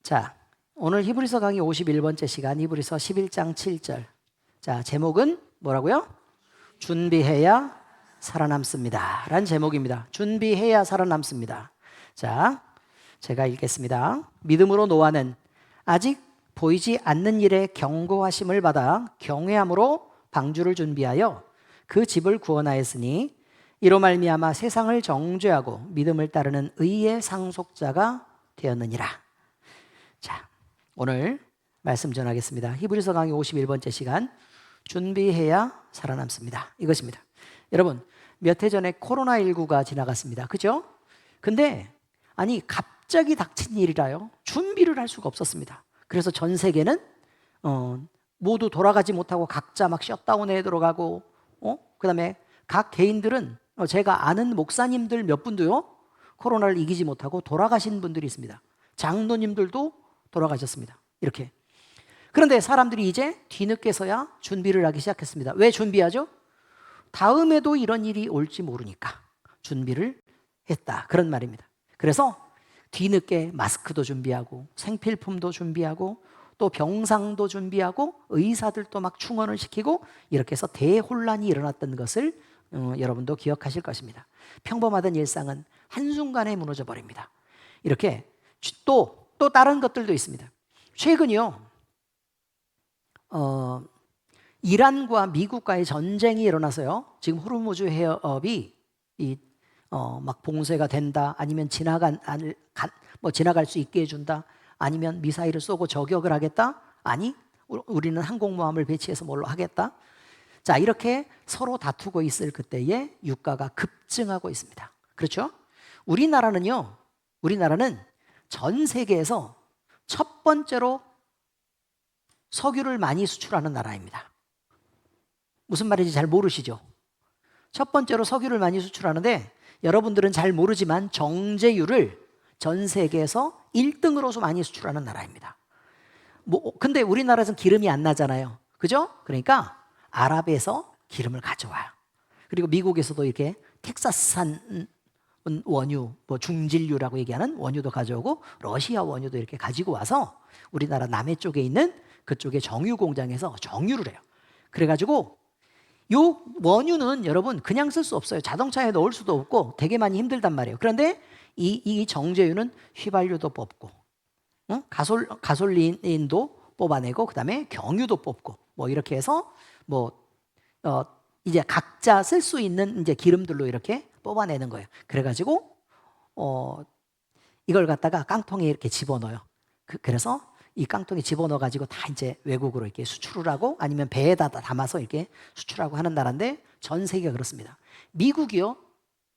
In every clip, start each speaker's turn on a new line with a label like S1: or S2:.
S1: 자, 오늘 히브리서 강의 51번째 시간, 히브리서 11장 7절. 자, 제목은 뭐라고요? 준비해야 살아남습니다 라는 제목입니다. 준비해야 살아남습니다. 자, 제가 읽겠습니다. 믿음으로 노아는 아직 보이지 않는 일에 경고하심을 받아 경외함으로 방주를 준비하여 그 집을 구원하였으니 이로 말미암아 세상을 정죄하고 믿음을 따르는 의의 상속자가 되었느니라. 자, 오늘 말씀 전하겠습니다. 히브리서 강의 51번째 시간, 준비해야 살아남습니다. 이것입니다. 여러분, 몇 해 전에 코로나19가 지나갔습니다. 그죠? 근데 아니 갑자기 닥친 일이라요. 준비를 할 수가 없었습니다. 그래서 전 세계는 모두 돌아가지 못하고 각자 막 셧다운에 들어가고 그다음에 각 개인들은 제가 아는 목사님들 몇 분도요, 코로나를 이기지 못하고 돌아가신 분들이 있습니다. 장로님들도 돌아가셨습니다. 이렇게. 그런데 사람들이 이제 뒤늦게서야 준비를 하기 시작했습니다. 왜 준비하죠? 다음에도 이런 일이 올지 모르니까 준비를 했다, 그런 말입니다. 그래서 뒤늦게 마스크도 준비하고 생필품도 준비하고 또 병상도 준비하고 의사들도 막 충원을 시키고 이렇게 해서 대혼란이 일어났던 것을 여러분도 기억하실 것입니다. 평범하던 일상은 한순간에 무너져 버립니다. 이렇게 또 다른 것들도 있습니다. 최근이요, 이란과 미국과의 전쟁이 일어나서요, 지금 호르무즈 해협이 막 봉쇄가 된다, 아니면 지나갈 수 있게 해준다, 아니면 미사일을 쏘고 저격을 하겠다, 아니 우리는 항공모함을 배치해서 뭘로 하겠다. 자, 이렇게 서로 다투고 있을 그때에 유가가 급증하고 있습니다. 그렇죠? 우리나라는 전 세계에서 첫 번째로 석유를 많이 수출하는 나라입니다. 무슨 말인지 잘 모르시죠? 첫 번째로 석유를 많이 수출하는데, 여러분들은 잘 모르지만 정제유를 전 세계에서 1등으로서 많이 수출하는 나라입니다. 근데 우리나라에서는 기름이 안 나잖아요. 그죠? 그러니까 아랍에서 기름을 가져와요. 그리고 미국에서도 이렇게 텍사스산 원유, 중진류라고 얘기하는 원유도 가져오고 러시아 원유도 이렇게 가지고 와서 우리나라 남해 쪽에 있는 그쪽에 정유 공장에서 정유를 해요. 그래가지고 요 원유는 여러분 그냥 쓸 수 없어요. 자동차에 넣을 수도 없고 되게 많이 힘들단 말이에요. 그런데 이 정제유는 휘발유도 뽑고 가솔린도 뽑아내고 그다음에 경유도 뽑고 이렇게 해서 이제 각자 쓸 수 있는 이제 기름들로 이렇게 뽑아내는 거예요. 그래가지고 이걸 갖다가 깡통에 이렇게 집어넣어요. 그래서 이 깡통에 집어넣어가지고 다 이제 외국으로 이렇게 수출을 하고 아니면 배에다 담아서 이렇게 수출하고 하는 나라인데, 전 세계가 그렇습니다. 미국이요,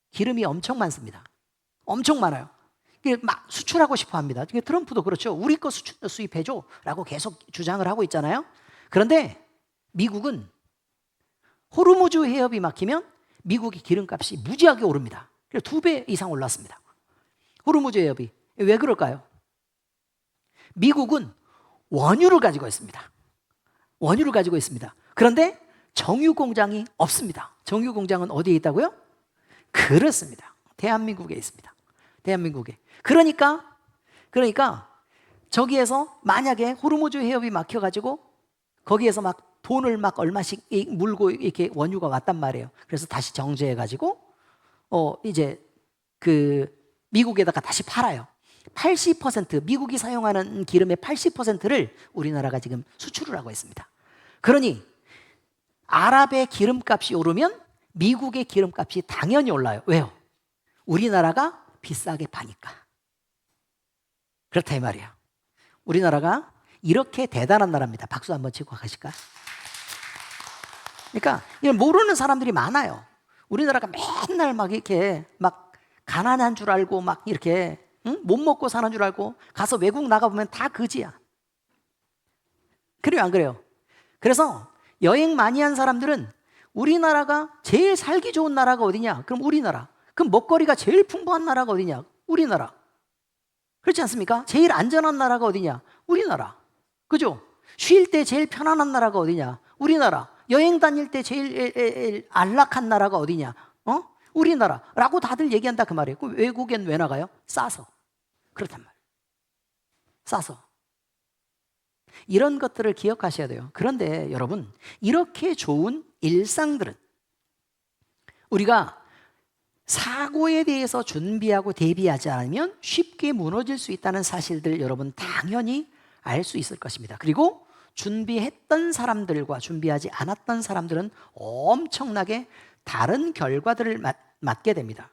S1: 기름이 엄청 많습니다. 엄청 많아요. 막 수출하고 싶어 합니다. 트럼프도 그렇죠. 우리 거 수입해줘 라고 계속 주장을 하고 있잖아요. 그런데 미국은 호르무즈 해협이 막히면 미국의 기름값이 무지하게 오릅니다. 그래서 2배 이상 올랐습니다. 호르무즈 해협이. 왜 그럴까요? 미국은 원유를 가지고 있습니다. 원유를 가지고 있습니다. 그런데 정유 공장이 없습니다. 정유 공장은 어디에 있다고요? 그렇습니다. 대한민국에 있습니다. 대한민국에. 그러니까 저기에서 만약에 호르무즈 해협이 막혀가지고 거기에서 막 돈을 막 얼마씩 물고 이렇게 원유가 왔단 말이에요. 그래서 다시 정제해가지고 이제 미국에다가 다시 팔아요. 80%, 미국이 사용하는 기름의 80%를 우리나라가 지금 수출을 하고 있습니다. 그러니 아랍의 기름값이 오르면 미국의 기름값이 당연히 올라요. 왜요? 우리나라가 비싸게 파니까. 그렇다 이 말이에요. 우리나라가 이렇게 대단한 나라입니다. 박수 한번 치고 가실까요? 그러니까 이걸 모르는 사람들이 많아요. 우리나라가 맨날 막 이렇게 막 가난한 줄 알고 막 이렇게 못 먹고 사는 줄 알고 가서 외국 나가보면 다 거지야. 그래요, 안 그래요? 그래서 여행 많이 한 사람들은 우리나라가 제일 살기 좋은 나라가 어디냐? 그럼 우리나라. 그럼 먹거리가 제일 풍부한 나라가 어디냐? 우리나라. 그렇지 않습니까? 제일 안전한 나라가 어디냐? 우리나라. 그죠? 쉴 때 제일 편안한 나라가 어디냐? 우리나라. 여행 다닐 때 제일 안락한 나라가 어디냐? 우리나라라고 다들 얘기한다 그 말이에요. 외국엔 왜 나가요? 싸서. 그렇단 말이에요. 싸서. 이런 것들을 기억하셔야 돼요. 그런데 여러분, 이렇게 좋은 일상들은 우리가 사고에 대해서 준비하고 대비하지 않으면 쉽게 무너질 수 있다는 사실들 여러분 당연히 알 수 있을 것입니다. 그리고 준비했던 사람들과 준비하지 않았던 사람들은 엄청나게 다른 결과들을 맞게 됩니다.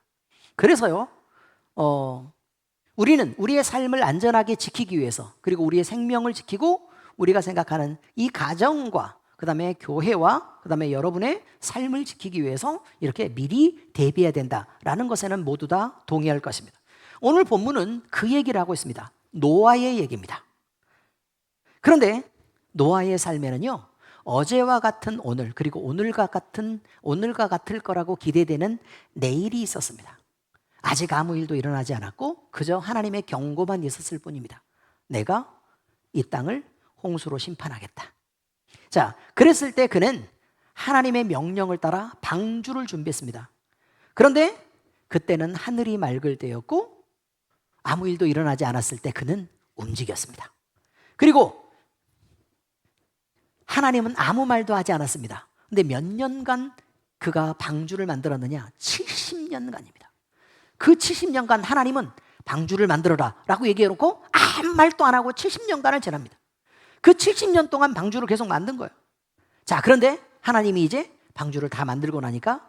S1: 그래서요, 우리는 우리의 삶을 안전하게 지키기 위해서, 그리고 우리의 생명을 지키고 우리가 생각하는 이 가정과 그 다음에 교회와 그 다음에 여러분의 삶을 지키기 위해서 이렇게 미리 대비해야 된다라는 것에는 모두 다 동의할 것입니다. 오늘 본문은 그 얘기를 하고 있습니다. 노아의 얘기입니다. 그런데 노아의 삶에는요, 어제와 같은 오늘, 그리고 오늘과 같을 거라고 기대되는 내일이 있었습니다. 아직 아무 일도 일어나지 않았고 그저 하나님의 경고만 있었을 뿐입니다. 내가 이 땅을 홍수로 심판하겠다. 자, 그랬을 때 그는 하나님의 명령을 따라 방주를 준비했습니다. 그런데 그때는 하늘이 맑을 때였고 아무 일도 일어나지 않았을 때 그는 움직였습니다. 그리고 하나님은 아무 말도 하지 않았습니다. 근데 몇 년간 그가 방주를 만들었느냐? 70년간입니다. 그 70년간 하나님은 방주를 만들어라 라고 얘기해놓고 아무 말도 안 하고 70년간을 지납니다. 그 70년 동안 방주를 계속 만든 거예요. 자, 그런데 하나님이 이제 방주를 다 만들고 나니까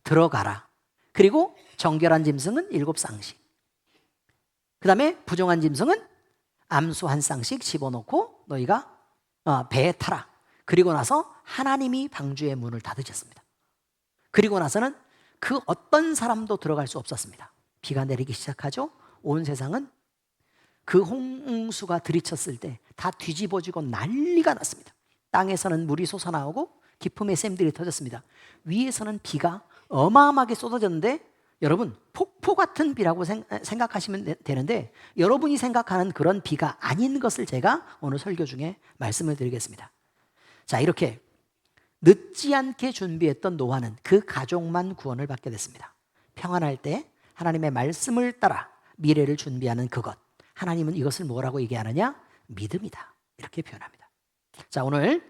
S1: 들어가라. 그리고 정결한 짐승은 7쌍씩. 그 다음에 부정한 짐승은 암수 1쌍씩 집어넣고 너희가 배에 타라. 그리고 나서 하나님이 방주의 문을 닫으셨습니다. 그리고 나서는 그 어떤 사람도 들어갈 수 없었습니다. 비가 내리기 시작하죠. 온 세상은 그 홍수가 들이쳤을 때 다 뒤집어지고 난리가 났습니다. 땅에서는 물이 솟아나오고 기품의 샘들이 터졌습니다. 위에서는 비가 어마어마하게 쏟아졌는데 여러분, 폭포 같은 비라고 생각하시면 되는데 여러분이 생각하는 그런 비가 아닌 것을 제가 오늘 설교 중에 말씀을 드리겠습니다. 자, 이렇게 늦지 않게 준비했던 노아는 그 가족만 구원을 받게 됐습니다. 평안할 때 하나님의 말씀을 따라 미래를 준비하는 그것, 하나님은 이것을 뭐라고 얘기하느냐? 믿음이다, 이렇게 표현합니다. 자, 오늘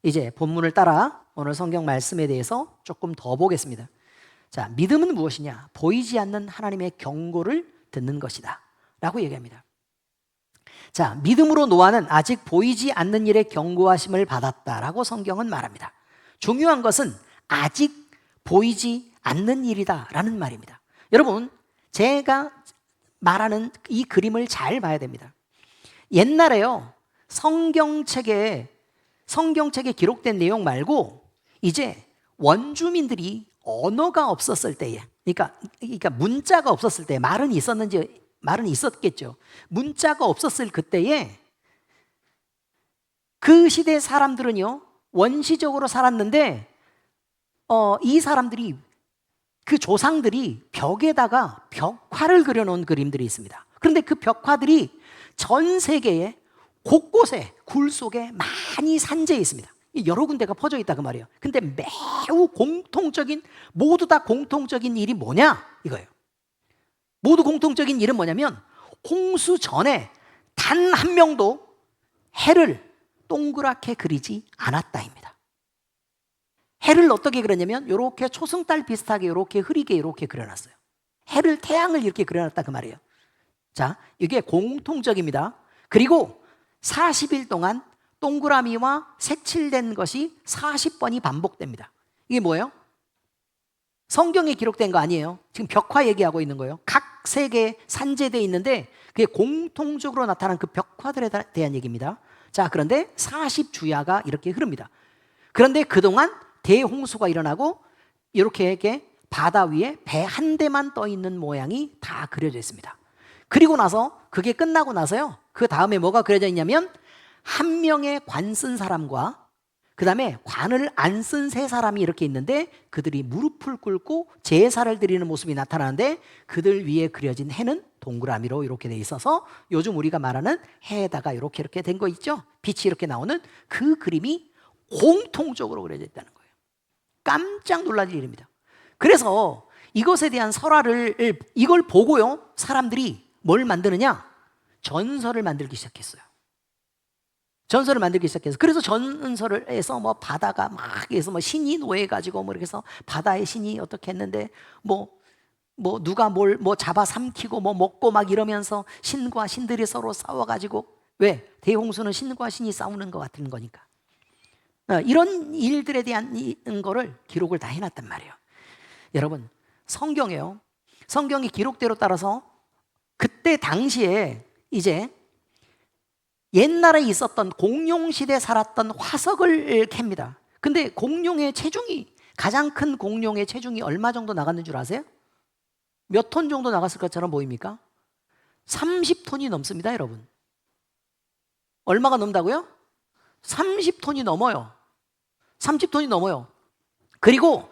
S1: 이제 본문을 따라 오늘 성경 말씀에 대해서 조금 더 보겠습니다. 자, 믿음은 무엇이냐? 보이지 않는 하나님의 경고를 듣는 것이다 라고 얘기합니다. 자, 믿음으로 노아는 아직 보이지 않는 일에 경고하심을 받았다라고 성경은 말합니다. 중요한 것은 아직 보이지 않는 일이다 라는 말입니다. 여러분, 제가 말하는 이 그림을 잘 봐야 됩니다. 옛날에요, 성경책에 기록된 내용 말고 이제 원주민들이 언어가 없었을 때에, 그러니까 문자가 없었을 때, 말은 있었겠죠. 문자가 없었을 그때에 그 시대 사람들은요, 원시적으로 살았는데 이 사람들이, 그 조상들이 벽에다가 벽화를 그려놓은 그림들이 있습니다. 그런데 그 벽화들이 전 세계에 곳곳에 굴 속에 많이 산재해 있습니다. 여러 군데가 퍼져 있다 그 말이에요. 근데 매우 모두 다 공통적인 일이 뭐냐 이거예요. 모두 공통적인 일은 뭐냐면 홍수 전에 단 한 명도 해를 동그랗게 그리지 않았다입니다. 해를 어떻게 그렸냐면 이렇게 초승달 비슷하게 이렇게 흐리게 이렇게 그려놨어요. 태양을 이렇게 그려놨다 그 말이에요. 자, 이게 공통적입니다. 그리고 40일 동안 동그라미와 색칠된 것이 40번이 반복됩니다. 이게 뭐예요? 성경에 기록된 거 아니에요. 지금 벽화 얘기하고 있는 거예요. 각 세계에 산재되어 있는데 그게 공통적으로 나타난 그 벽화들에 대한 얘기입니다. 자, 그런데 40주야가 이렇게 흐릅니다. 그런데 그동안 대홍수가 일어나고 이렇게 바다 위에 배 한 대만 떠 있는 모양이 다 그려져 있습니다. 그리고 나서 그게 끝나고 나서요, 그 다음에 뭐가 그려져 있냐면 한 명의 관 쓴 사람과 그 다음에 관을 안 쓴 세 사람이 이렇게 있는데 그들이 무릎을 꿇고 제사를 드리는 모습이 나타나는데 그들 위에 그려진 해는 동그라미로 이렇게 돼 있어서 요즘 우리가 말하는 해에다가 이렇게 된 거 있죠? 빛이 이렇게 나오는 그 그림이 공통적으로 그려져 있다는 거예요. 깜짝 놀랄 일입니다. 그래서 이것에 대한 설화를, 이걸 보고요, 사람들이 뭘 만드느냐? 전설을 만들기 시작했어요. 전설을 만들기 시작해서 그래서 전설에서 뭐 바다가 막 해서 뭐 신이 노해가지고 뭐 이렇게 해서 바다의 신이 어떻게 했는데 뭐 누가 뭘 뭐 잡아 삼키고 뭐 먹고 막 이러면서 신과 신들이 서로 싸워가지고 왜? 대홍수는 신과 신이 싸우는 것 같은 거니까. 이런 일들에 대한 거를 기록을 다 해놨단 말이에요. 여러분 성경에요. 성경의 기록대로 따라서 그때 당시에 이제 옛날에 있었던 공룡시대에 살았던 화석을 캡니다. 근데 공룡의 체중이 가장 큰 공룡의 체중이 얼마 정도 나갔는 줄 아세요? 몇 톤 정도 나갔을 것처럼 보입니까? 30톤이 넘습니다, 여러분. 얼마가 넘다고요? 30톤이 넘어요. 30톤이 넘어요. 그리고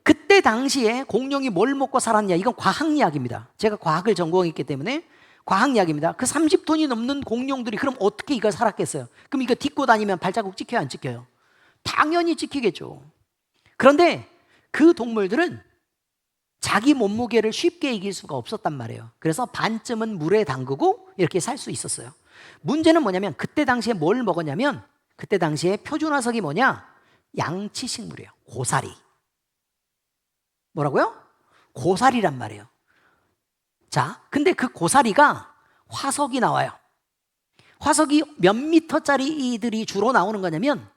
S1: 그때 당시에 공룡이 뭘 먹고 살았냐? 이건 과학이야기입니다. 제가 과학을 전공했기 때문에 과학이야기입니다. 그 30톤이 넘는 공룡들이 그럼 어떻게 이걸 살았겠어요? 그럼 이거 딛고 다니면 발자국 찍혀요, 안 찍혀요? 당연히 찍히겠죠. 그런데 그 동물들은 자기 몸무게를 쉽게 이길 수가 없었단 말이에요. 그래서 반쯤은 물에 담그고 이렇게 살 수 있었어요. 문제는 뭐냐면 그때 당시에 뭘 먹었냐면 그때 당시에 표준화석이 뭐냐? 양치식물이에요. 고사리. 뭐라고요? 고사리란 말이에요. 자, 근데 그 고사리가 화석이 나와요. 화석이 몇 미터짜리들이 주로 나오는 거냐면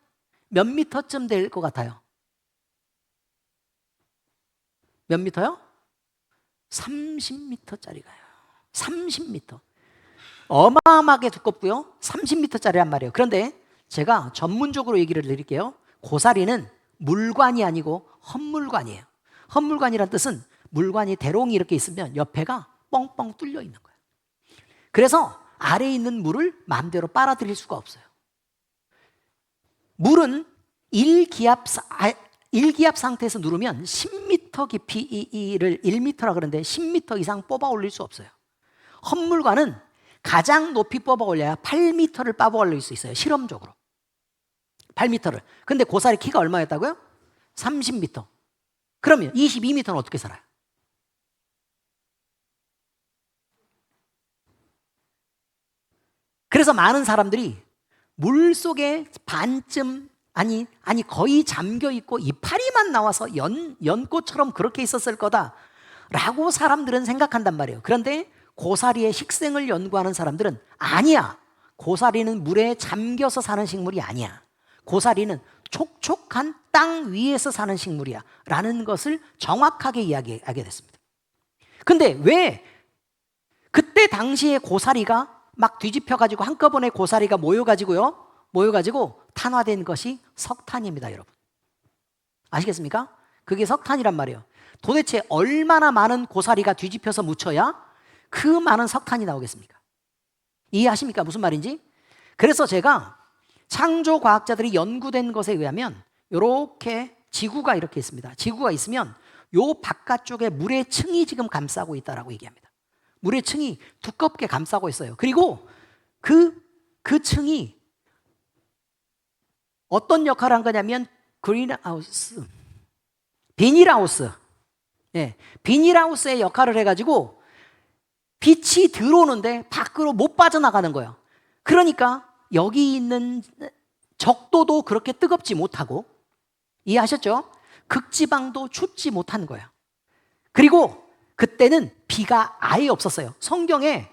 S1: 몇 미터쯤 될 것 같아요? 몇 미터요? 30미터짜리가요. 30미터. 어마어마하게 두껍고요. 30미터짜리란 말이에요. 그런데 제가 전문적으로 얘기를 드릴게요. 고사리는 물관이 아니고 헛물관이에요. 헛물관이란 뜻은 물관이 대롱이 이렇게 있으면 옆에가 뻥뻥 뚫려 있는 거예요. 그래서 아래에 있는 물을 마음대로 빨아들일 수가 없어요. 물은 1기압 상태에서 누르면 10m 깊이를 1m라 그러는데 10m 이상 뽑아 올릴 수 없어요. 헛물관은 가장 높이 뽑아 올려야 8m를 뽑아 올릴 수 있어요. 실험적으로 8m를. 근데 고사리 키가 얼마였다고요? 30m. 그러면 22m는 어떻게 살아요? 그래서 많은 사람들이 물속에 반쯤 아니 거의 잠겨 있고 이파리만 나와서 연꽃처럼 그렇게 있었을 거다라고 사람들은 생각한단 말이에요. 그런데 고사리의 식생을 연구하는 사람들은 아니야. 고사리는 물에 잠겨서 사는 식물이 아니야. 고사리는 촉촉한 땅 위에서 사는 식물이야 라는 것을 정확하게 이야기하게 됐습니다. 근데 왜 그때 당시에 고사리가 막 뒤집혀가지고 한꺼번에 고사리가 모여가지고 탄화된 것이 석탄입니다, 여러분. 아시겠습니까? 그게 석탄이란 말이에요. 도대체 얼마나 많은 고사리가 뒤집혀서 묻혀야 그 많은 석탄이 나오겠습니까? 이해하십니까? 무슨 말인지? 그래서 제가 창조 과학자들이 연구된 것에 의하면 이렇게 지구가 이렇게 있습니다. 지구가 있으면 요 바깥쪽에 물의 층이 지금 감싸고 있다라고 얘기합니다. 물의 층이 두껍게 감싸고 있어요. 그리고 그 층이 어떤 역할을 한 거냐면 비닐하우스. 예, 비닐하우스의 역할을 해가지고 빛이 들어오는데 밖으로 못 빠져나가는 거예요. 그러니까 여기 있는 적도도 그렇게 뜨겁지 못하고, 이해하셨죠? 극지방도 춥지 못한 거예요. 그리고 그때는 비가 아예 없었어요. 성경에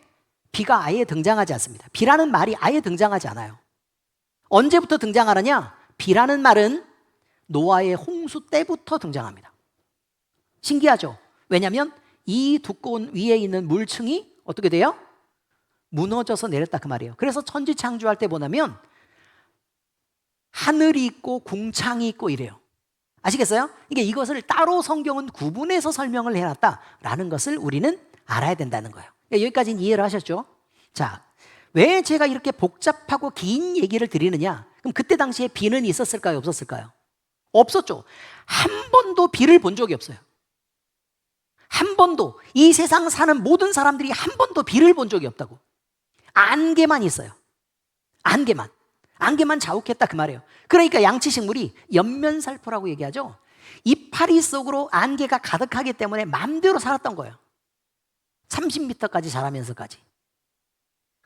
S1: 비가 아예 등장하지 않습니다. 비라는 말이 아예 등장하지 않아요. 언제부터 등장하느냐? 비라는 말은 노아의 홍수 때부터 등장합니다. 신기하죠? 왜냐하면 이 두꺼운 위에 있는 물층이 어떻게 돼요? 무너져서 내렸다 그 말이에요. 그래서 천지창조할 때 보면 하늘이 있고 궁창이 있고 이래요. 아시겠어요? 이것을 따로 성경은 구분해서 설명을 해놨다라는 것을 우리는 알아야 된다는 거예요. 여기까지는 이해를 하셨죠? 자, 왜 제가 이렇게 복잡하고 긴 얘기를 드리느냐? 그럼 그때 당시에 비는 있었을까요? 없었을까요? 없었죠. 한 번도 비를 본 적이 없어요. 한 번도. 이 세상 사는 모든 사람들이 한 번도 비를 본 적이 없다고. 안개만 있어요. 안개만 자욱했다 그 말이에요. 그러니까 양치식물이 연면살포라고 얘기하죠. 이파리 속으로 안개가 가득하기 때문에 마음대로 살았던 거예요. 30m까지 자라면서까지.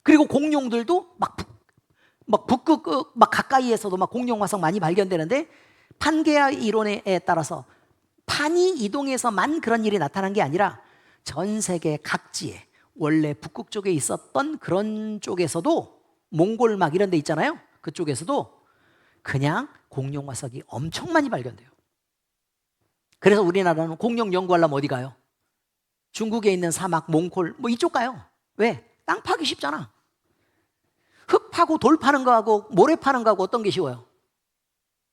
S1: 그리고 공룡들도 막 북극 막 가까이에서도 막 공룡 화석 많이 발견되는데 판게아 이론에 따라서 판이 이동해서만 그런 일이 나타난 게 아니라 전 세계 각지에 원래 북극 쪽에 있었던 그런 쪽에서도 몽골 막 이런 데 있잖아요. 그쪽에서도 그냥 공룡 화석이 엄청 많이 발견돼요. 그래서 우리나라는 공룡 연구하려면 어디 가요? 중국에 있는 사막, 몽골 뭐 이쪽 가요. 왜? 땅 파기 쉽잖아. 흙 파고 돌 파는 거하고 모래 파는 거하고 어떤 게 쉬워요?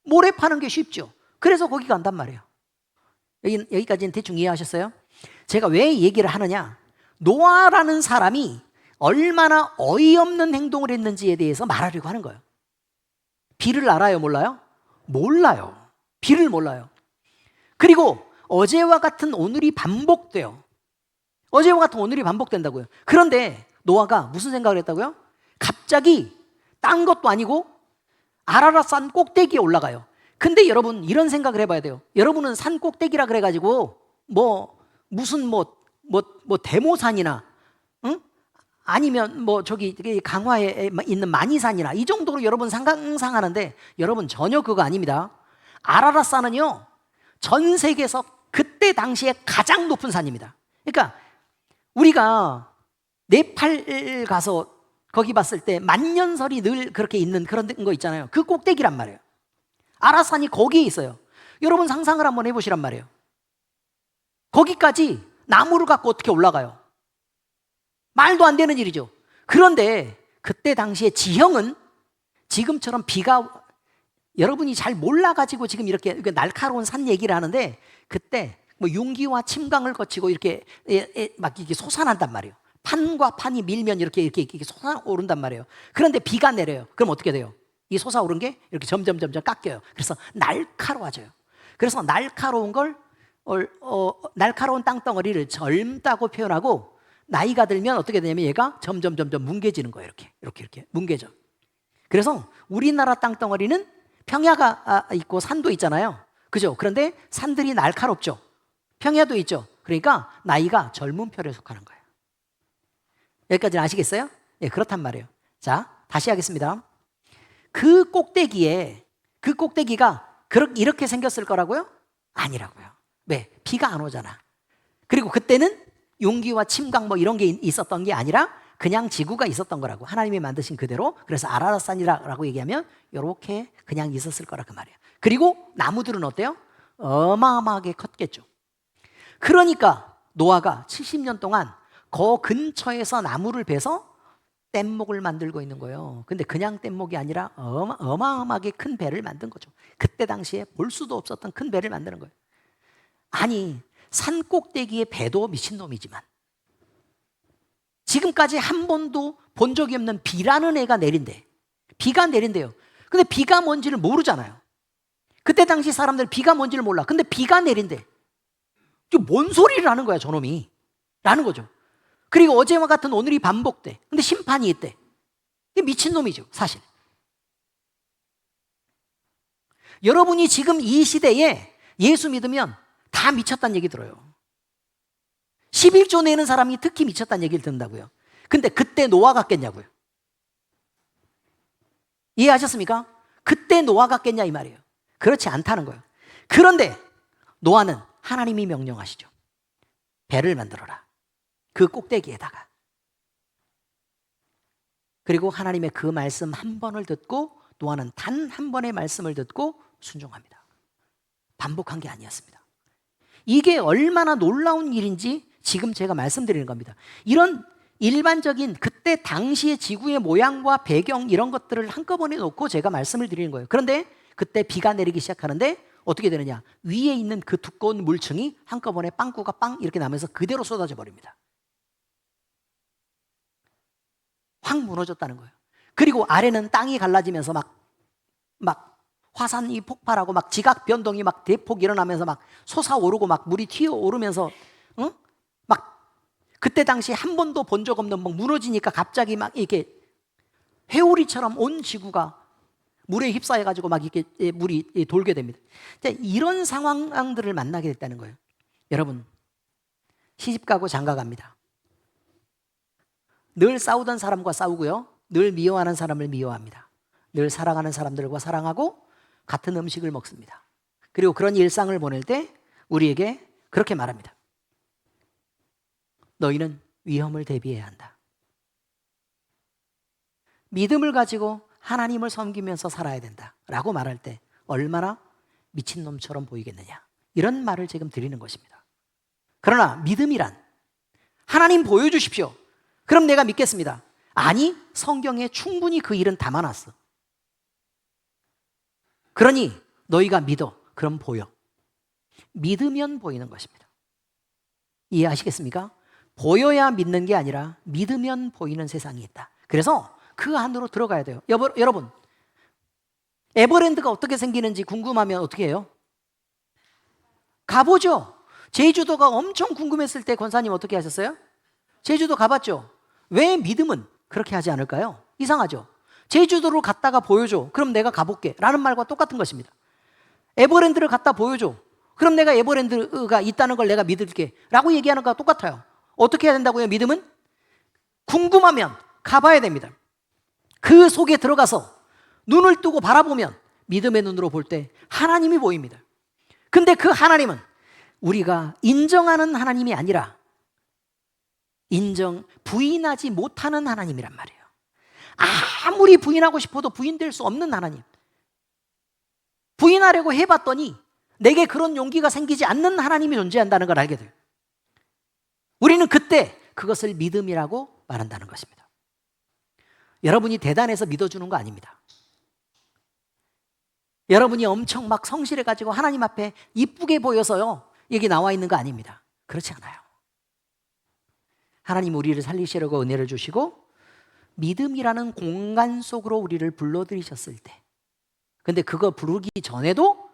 S1: 모래 파는 게 쉽죠. 그래서 거기 간단 말이에요. 여기까지는 대충 이해하셨어요? 제가 왜 얘기를 하느냐, 노아라는 사람이 얼마나 어이없는 행동을 했는지에 대해서 말하려고 하는 거예요. 비를 알아요? 몰라요? 몰라요. 비를 몰라요. 그리고 어제와 같은 오늘이 반복돼요. 어제와 같은 오늘이 반복된다고요. 그런데 노아가 무슨 생각을 했다고요? 갑자기 딴 것도 아니고 아라랏 산 꼭대기에 올라가요. 근데 여러분 이런 생각을 해봐야 돼요. 여러분은 산 꼭대기라 그래가지고 무슨 대모산이나 응? 아니면 저기 강화에 있는 만이산이나 이 정도로 여러분 상상하는데 여러분 전혀 그거 아닙니다. 아라랏 산은요 전 세계에서 그때 당시에 가장 높은 산입니다. 그러니까 우리가 네팔 가서 거기 봤을 때 만년설이 늘 그렇게 있는 그런 거 있잖아요. 그 꼭대기란 말이에요. 아라산이 거기에 있어요. 여러분 상상을 한번 해보시란 말이에요. 거기까지 나무를 갖고 어떻게 올라가요? 말도 안 되는 일이죠. 그런데 그때 당시에 지형은 지금처럼 비가 여러분이 잘 몰라가지고 지금 이렇게 날카로운 산 얘기를 하는데 그때 융기와 침강을 거치고 이렇게 막 이게 솟아난단 말이에요. 판과 판이 밀면 이렇게 솟아오른단 말이에요. 그런데 비가 내려요. 그럼 어떻게 돼요? 이 솟아오른 게 이렇게 점점 깎여요. 그래서 날카로워져요. 그래서 날카로운 날카로운 땅덩어리를 젊다고 표현하고 나이가 들면 어떻게 되냐면 얘가 점점 뭉개지는 거예요. 이렇게 뭉개져. 그래서 우리나라 땅덩어리는 평야가 있고 산도 있잖아요. 그죠? 그런데 산들이 날카롭죠. 평야도 있죠. 그러니까 나이가 젊은 편에 속하는 거예요. 여기까지는 아시겠어요? 네, 그렇단 말이에요. 자, 다시 하겠습니다. 그 꼭대기가 이렇게 생겼을 거라고요? 아니라고요. 왜? 비가 안 오잖아. 그리고 그때는 용기와 침강 이런 게 있었던 게 아니라 그냥 지구가 있었던 거라고. 하나님이 만드신 그대로. 그래서 아라랏산이라고 얘기하면 이렇게 그냥 있었을 거라 그 말이에요. 그리고 나무들은 어때요? 어마어마하게 컸겠죠. 그러니까 노아가 70년 동안 그 근처에서 나무를 베서 뗏목을 만들고 있는 거예요. 근데 그냥 뗏목이 아니라 어마어마하게 큰 배를 만든 거죠. 그때 당시에 볼 수도 없었던 큰 배를 만드는 거예요. 아니, 산 꼭대기에 배도 미친놈이지만 지금까지 한 번도 본 적이 없는 비라는 애가 내린대. 비가 내린대요. 근데 비가 뭔지를 모르잖아요. 그때 당시 사람들 비가 뭔지를 몰라. 근데 비가 내린대. 뭔 소리를 하는 거야 저놈이. 라는 거죠. 그리고 어제와 같은 오늘이 반복돼. 근데 심판이 있대. 이게 미친놈이죠 사실. 여러분이 지금 이 시대에 예수 믿으면 다 미쳤다는 얘기 들어요. 11조 내는 사람이 특히 미쳤다는 얘기를 듣는다고요. 근데 그때 노아 같겠냐고요. 이해하셨습니까? 그때 노아 같겠냐 이 말이에요. 그렇지 않다는 거예요. 그런데 노아는 하나님이 명령하시죠. 배를 만들어라. 그 꼭대기에다가. 그리고 하나님의 그 말씀 한 번을 듣고 노아는 단 한 번의 말씀을 듣고 순종합니다. 반복한 게 아니었습니다. 이게 얼마나 놀라운 일인지 지금 제가 말씀드리는 겁니다. 이런 일반적인 그때 당시의 지구의 모양과 배경 이런 것들을 한꺼번에 놓고 제가 말씀을 드리는 거예요. 그런데 그때 비가 내리기 시작하는데 어떻게 되느냐? 위에 있는 그 두꺼운 물층이 한꺼번에 빵꾸가 빵 이렇게 나면서 그대로 쏟아져 버립니다. 확 무너졌다는 거예요. 그리고 아래는 땅이 갈라지면서 막 화산이 폭발하고 막 지각 변동이 막 대폭 일어나면서 막 솟아오르고 막 물이 튀어오르면서 막 그때 당시 한 번도 본 적 없는 막 무너지니까 갑자기 막 이렇게 회오리처럼 온 지구가 물에 휩싸여가지고 막 이렇게 물이 돌게 됩니다. 이런 상황들을 만나게 됐다는 거예요. 여러분 시집 가고 장가 갑니다. 늘 싸우던 사람과 싸우고요. 늘 미워하는 사람을 미워합니다. 늘 사랑하는 사람들과 사랑하고 같은 음식을 먹습니다. 그리고 그런 일상을 보낼 때 우리에게 그렇게 말합니다. 너희는 위험을 대비해야 한다. 믿음을 가지고 하나님을 섬기면서 살아야 된다 라고 말할 때 얼마나 미친놈처럼 보이겠느냐, 이런 말을 지금 드리는 것입니다. 그러나 믿음이란 하나님 보여주십시오. 그럼 내가 믿겠습니다. 아니, 성경에 충분히 그 일은 담아놨어. 그러니 너희가 믿어. 그럼 보여. 믿으면 보이는 것입니다. 이해하시겠습니까? 보여야 믿는 게 아니라 믿으면 보이는 세상이 있다. 그래서 그 안으로 들어가야 돼요. 여러분, 에버랜드가 어떻게 생기는지 궁금하면 어떻게 해요? 가보죠. 제주도가 엄청 궁금했을 때 권사님 어떻게 하셨어요? 제주도 가봤죠. 왜 믿음은 그렇게 하지 않을까요? 이상하죠. 제주도로 갔다가 보여줘. 그럼 내가 가볼게 라는 말과 똑같은 것입니다. 에버랜드를 갖다 보여줘. 그럼 내가 에버랜드가 있다는 걸 내가 믿을게 라고 얘기하는 거와 똑같아요. 어떻게 해야 된다고요? 믿음은 궁금하면 가봐야 됩니다. 그 속에 들어가서 눈을 뜨고 바라보면 믿음의 눈으로 볼 때 하나님이 보입니다. 근데 그 하나님은 우리가 인정하는 하나님이 아니라 부인하지 못하는 하나님이란 말이에요. 아무리 부인하고 싶어도 부인될 수 없는 하나님. 부인하려고 해봤더니 내게 그런 용기가 생기지 않는 하나님이 존재한다는 걸 알게 돼요. 우리는 그때 그것을 믿음이라고 말한다는 것입니다. 여러분이 대단해서 믿어주는 거 아닙니다. 여러분이 엄청 막 성실해가지고 하나님 앞에 이쁘게 보여서요 여기 나와 있는 거 아닙니다. 그렇지 않아요. 하나님 우리를 살리시려고 은혜를 주시고 믿음이라는 공간 속으로 우리를 불러들이셨을 때, 근데 그거 부르기 전에도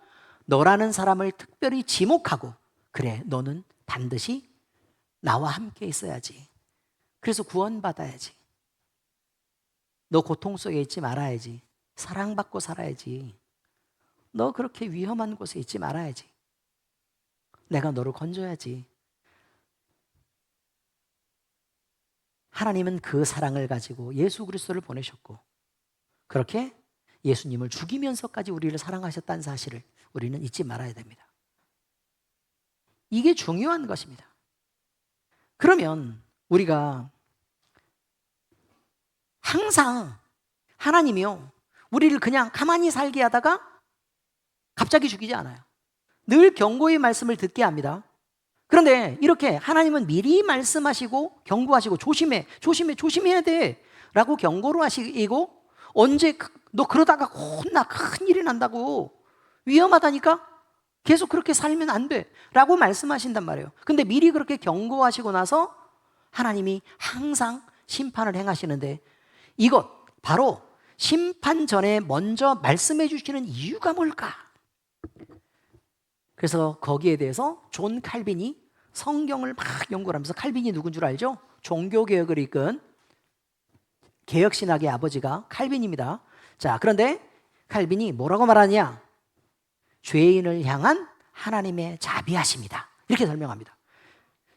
S1: 너라는 사람을 특별히 지목하고, 그래 너는 반드시 나와 함께 있어야지. 그래서 구원받아야지. 너 고통 속에 있지 말아야지. 사랑받고 살아야지. 너 그렇게 위험한 곳에 있지 말아야지. 내가 너를 건져야지. 하나님은 그 사랑을 가지고 예수 그리스도를 보내셨고, 그렇게 예수님을 죽이면서까지 우리를 사랑하셨다는 사실을 우리는 잊지 말아야 됩니다. 이게 중요한 것입니다. 그러면 우리가 항상 하나님이요 우리를 그냥 가만히 살게 하다가 갑자기 죽이지 않아요. 늘 경고의 말씀을 듣게 합니다. 그런데 이렇게 하나님은 미리 말씀하시고 경고하시고 조심해야 돼 라고 경고를 하시고, 언제 너 그러다가 혼나, 큰일이 난다고, 위험하다니까 계속 그렇게 살면 안 돼 라고 말씀하신단 말이에요. 근데 미리 그렇게 경고하시고 나서 하나님이 항상 심판을 행하시는데, 이것 바로 심판 전에 먼저 말씀해 주시는 이유가 뭘까? 그래서 거기에 대해서 존 칼빈이 성경을 막 연구를 하면서, 칼빈이 누군 줄 알죠? 종교개혁을 이끈 개혁신학의 아버지가 칼빈입니다. 자, 그런데 칼빈이 뭐라고 말하냐? 죄인을 향한 하나님의 자비하심이다, 이렇게 설명합니다.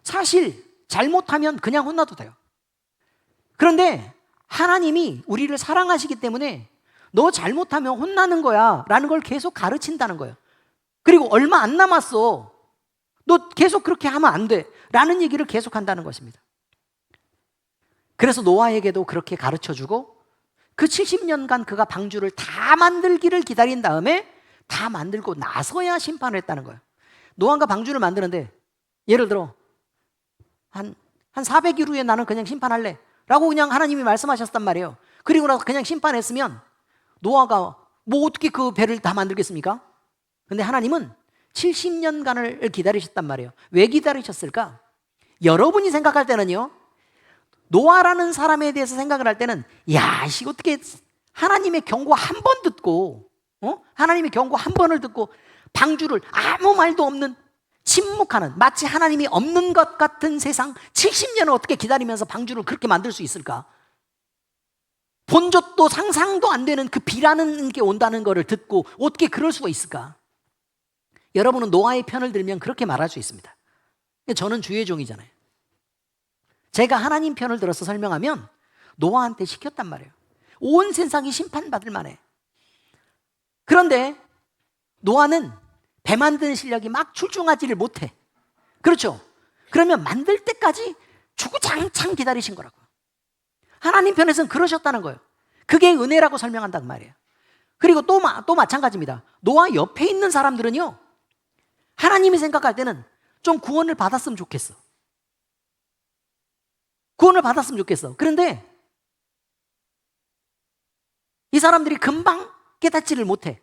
S1: 사실 잘못하면 그냥 혼나도 돼요. 그런데 하나님이 우리를 사랑하시기 때문에 너 잘못하면 혼나는 거야 라는 걸 계속 가르친다는 거예요. 그리고 얼마 안 남았어, 너 계속 그렇게 하면 안 돼 라는 얘기를 계속 한다는 것입니다. 그래서 노아에게도 그렇게 가르쳐주고, 그 70년간 그가 방주를 다 만들기를 기다린 다음에 다 만들고 나서야 심판을 했다는 거예요. 노아가 방주를 만드는데, 예를 들어 한 400일 후에 나는 그냥 심판할래 라고 그냥 하나님이 말씀하셨단 말이에요. 그리고 나서 그냥 심판했으면 노아가 뭐 어떻게 그 배를 다 만들겠습니까? 근데 하나님은 70년간을 기다리셨단 말이에요. 왜 기다리셨을까? 여러분이 생각할 때는요, 노아라는 사람에 대해서 생각을 할 때는, 야, 이 어떻게 하나님의 경고 한 번 듣고, 하나님의 경고 한 번을 듣고 방주를 아무 말도 없는, 침묵하는, 마치 하나님이 없는 것 같은 세상 70년을 어떻게 기다리면서 방주를 그렇게 만들 수 있을까? 본적도 상상도 안 되는 그 비라는 게 온다는 것을 듣고 어떻게 그럴 수가 있을까? 여러분은 노아의 편을 들면 그렇게 말할 수 있습니다. 저는 주의 종이잖아요. 제가 하나님 편을 들어서 설명하면 노아한테 시켰단 말이에요. 온 세상이 심판받을 만해. 그런데 노아는 배 만드는 실력이 막 출중하지를 못해. 그렇죠? 그러면 만들 때까지 주구장창 기다리신 거라고요. 하나님 편에서는 그러셨다는 거예요. 그게 은혜라고 설명한단 말이에요. 그리고 또 마찬가지입니다. 노아 옆에 있는 사람들은요, 하나님이 생각할 때는 좀 구원을 받았으면 좋겠어. 구원을 받았으면 좋겠어. 그런데 이 사람들이 금방 깨닫지를 못해.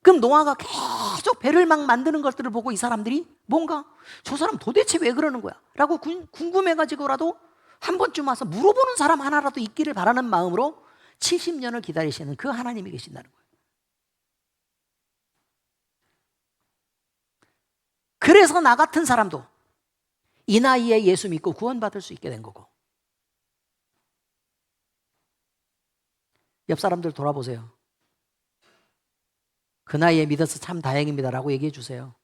S1: 그럼 노아가 계속 배를 막 만드는 것들을 보고 이 사람들이 뭔가 저 사람 도대체 왜 그러는 거야? 라고 궁금해가지고라도 한 번쯤 와서 물어보는 사람 하나라도 있기를 바라는 마음으로 70년을 기다리시는 그 하나님이 계신다는 거예요. 그래서 나 같은 사람도 이 나이에 예수 믿고 구원받을 수 있게 된 거고. 옆 사람들 돌아보세요. 그 나이에 믿어서 참 다행입니다 라고 얘기해 주세요.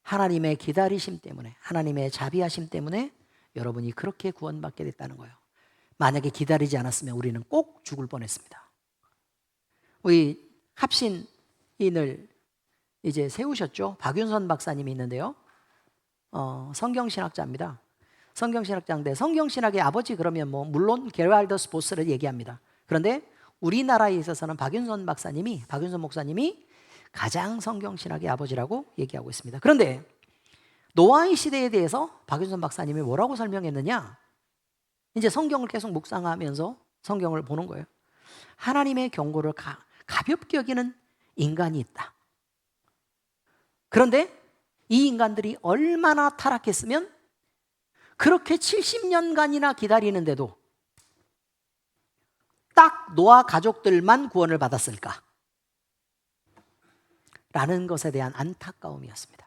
S1: 하나님의 기다리심 때문에, 하나님의 자비하심 때문에 여러분이 그렇게 구원받게 됐다는 거예요. 만약에 기다리지 않았으면 우리는 꼭 죽을 뻔했습니다. 우리 합신인을 이제 세우셨죠? 박윤선 박사님이 있는데요. 성경신학자입니다. 성경신학자인데 성경신학의 아버지 그러면 뭐 물론 게랄더스 보스를 얘기합니다. 그런데 우리나라에 있어서는 박윤선 목사님이 가장 성경신학의 아버지라고 얘기하고 있습니다. 그런데 노아의 시대에 대해서 박윤선 박사님이 뭐라고 설명했느냐? 이제 성경을 계속 묵상하면서 성경을 보는 거예요. 하나님의 경고를 가볍게 여기는 인간이 있다. 그런데 이 인간들이 얼마나 타락했으면 그렇게 70년간이나 기다리는데도 딱 노아 가족들만 구원을 받았을까? 라는 것에 대한 안타까움이었습니다.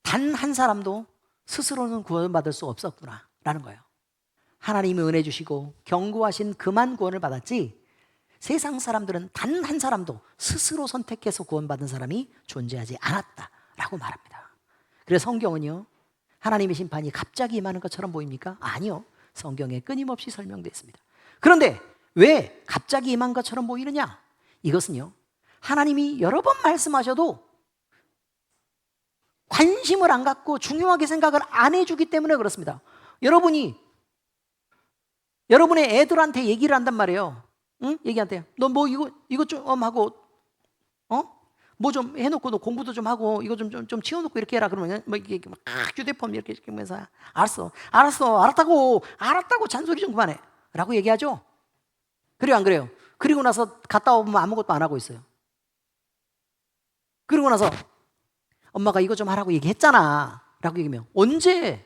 S1: 단 한 사람도 스스로는 구원받을 수 없었구나 라는 거예요. 하나님이 은혜 주시고 경고하신 그만 구원을 받았지 세상 사람들은 단 한 사람도 스스로 선택해서 구원받은 사람이 존재하지 않았다라고 말합니다. 그래서 성경은요, 하나님의 심판이 갑자기 임하는 것처럼 보입니까? 아니요. 성경에 끊임없이 설명되어 있습니다. 그런데 왜 갑자기 임한 것처럼 보이느냐? 이것은요, 하나님이 여러 번 말씀하셔도 관심을 안 갖고 중요하게 생각을 안 해주기 때문에 그렇습니다. 여러분이 여러분의 애들한테 얘기를 한단 말이에요. 응? 얘기한대요. 너 뭐 이거 좀 하고, 뭐 좀 해놓고 너 공부도 좀 하고 이거 좀 치워놓고 이렇게 해라. 그러면 뭐 이게 막 휴대폰 이렇게 하면서 알았다고 잔소리 좀 그만해 라고 얘기하죠. 그래요, 안 그래요? 그리고 나서 갔다 오면 아무것도 안 하고 있어요. 그리고 나서 엄마가 이거 좀 하라고 얘기했잖아 라고 얘기하면 언제?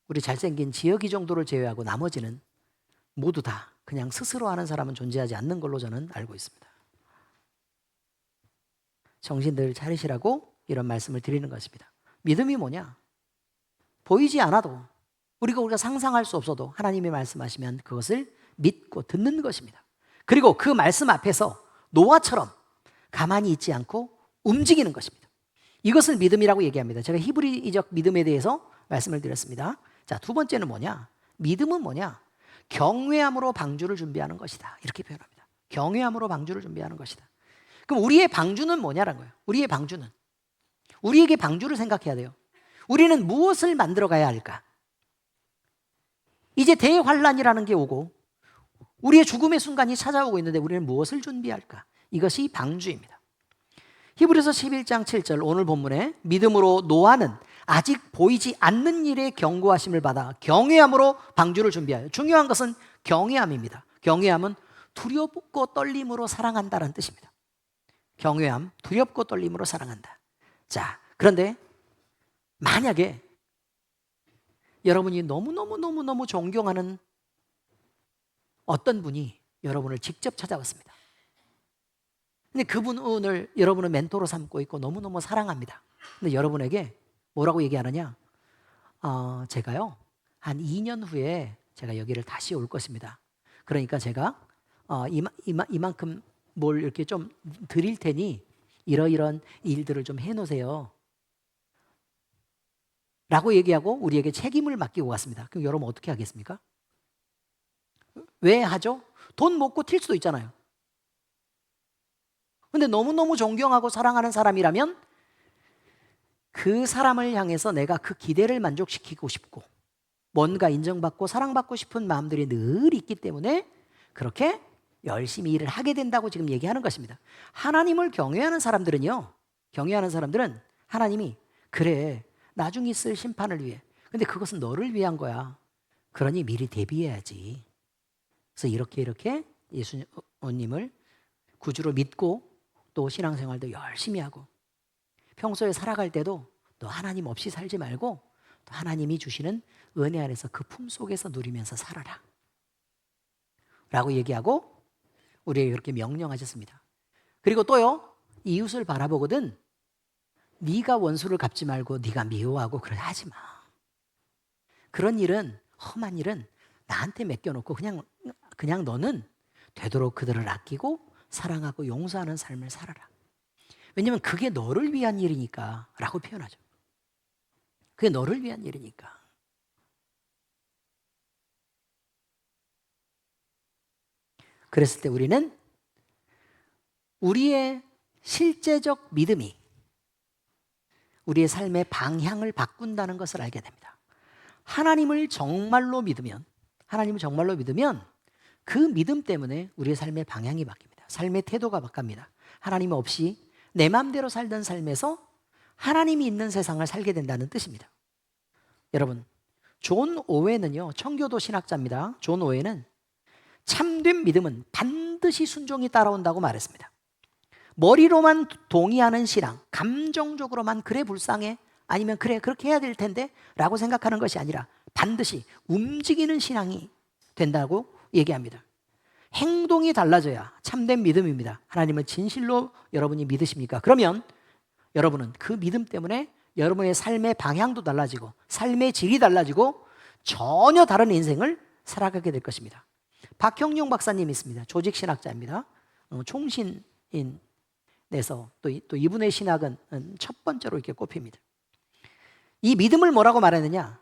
S1: 우리 잘생긴 지혁이 정도를 제외하고 나머지는 모두 다 그냥 스스로 하는 사람은 존재하지 않는 걸로 저는 알고 있습니다. 정신들 차리시라고 이런 말씀을 드리는 것입니다. 믿음이 뭐냐? 보이지 않아도 우리가 상상할 수 없어도 하나님이 말씀하시면 그것을 믿고 듣는 것입니다. 그리고 그 말씀 앞에서 노아처럼 가만히 있지 않고 움직이는 것입니다. 이것을 믿음이라고 얘기합니다. 제가 히브리적 믿음에 대해서 말씀을 드렸습니다. 자, 두 번째는 뭐냐? 믿음은 뭐냐? 경외함으로 방주를 준비하는 것이다. 이렇게 표현합니다. 경외함으로 방주를 준비하는 것이다. 그럼 우리의 방주는 뭐냐라는 거예요. 우리의 방주는 우리에게 방주를 생각해야 돼요. 우리는 무엇을 만들어 가야 할까? 이제 대환란이라는 게 오고 우리의 죽음의 순간이 찾아오고 있는데 우리는 무엇을 준비할까? 이것이 방주입니다. 히브리서 11장 7절 오늘 본문에 믿음으로 노아는 아직 보이지 않는 일에 경고하심을 받아 경외함으로 방주를 준비하여. 중요한 것은 경외함입니다. 경외함은 두렵고 떨림으로 사랑한다는 뜻입니다. 경외함, 두렵고 떨림으로 사랑한다. 자, 그런데 만약에 여러분이 너무너무 존경하는 어떤 분이 여러분을 직접 찾아왔습니다. 근데 그분을 여러분은 멘토로 삼고 있고 너무너무 사랑합니다. 근데 여러분에게 뭐라고 얘기하느냐? 제가요, 한 2년 후에 제가 여기를 다시 올 것입니다. 그러니까 제가 이만큼 뭘 이렇게 좀 드릴 테니 이러이런 일들을 좀 해놓으세요 라고 얘기하고 우리에게 책임을 맡기고 갔습니다. 그럼 여러분 어떻게 하겠습니까? 왜 하죠? 돈 먹고 튈 수도 있잖아요. 근데 너무너무 존경하고 사랑하는 사람이라면 그 사람을 향해서 내가 그 기대를 만족시키고 싶고 뭔가 인정받고 사랑받고 싶은 마음들이 늘 있기 때문에 그렇게 열심히 일을 하게 된다고 지금 얘기하는 것입니다. 하나님을 경외하는 사람들은요, 경외하는 사람들은 하나님이 그래 나중에 있을 심판을 위해, 근데 그것은 너를 위한 거야. 그러니 미리 대비해야지. 그래서 이렇게 예수님을 구주로 믿고 또 신앙생활도 열심히 하고 평소에 살아갈 때도 또 하나님 없이 살지 말고 또 하나님이 주시는 은혜 안에서 그 품 속에서 누리면서 살아라 라고 얘기하고 우리에게 그렇게 명령하셨습니다. 그리고 또요, 이웃을 바라보거든 네가 원수를 갚지 말고 네가 미워하고 그러지 하지 마. 그런 일은, 험한 일은 나한테 맡겨놓고 그냥 너는 되도록 그들을 아끼고 사랑하고 용서하는 삶을 살아라. 왜냐하면 그게 너를 위한 일이니까 라고 표현하죠. 그게 너를 위한 일이니까. 그랬을 때 우리는 우리의 실제적 믿음이 우리의 삶의 방향을 바꾼다는 것을 알게 됩니다. 하나님을 정말로 믿으면 그 믿음 때문에 우리의 삶의 방향이 바뀝니다. 삶의 태도가 바뀝니다. 하나님 없이 내 마음대로 살던 삶에서 하나님이 있는 세상을 살게 된다는 뜻입니다. 여러분, 존 오웬은요, 청교도 신학자입니다. 존 오웬은 참된 믿음은 반드시 순종이 따라온다고 말했습니다. 머리로만 동의하는 신앙, 감정적으로만 그래 불쌍해, 아니면 그래 그렇게 해야 될 텐데 라고 생각하는 것이 아니라 반드시 움직이는 신앙이 된다고 얘기합니다. 행동이 달라져야 참된 믿음입니다. 하나님을 진실로 여러분이 믿으십니까? 그러면 여러분은 그 믿음 때문에 여러분의 삶의 방향도 달라지고 삶의 질이 달라지고 전혀 다른 인생을 살아가게 될 것입니다. 박형용 박사님이 있습니다. 조직신학자입니다. 총신인에서 또 이분의 신학은 첫 번째로 이렇게 꼽힙니다. 이 믿음을 뭐라고 말했느냐?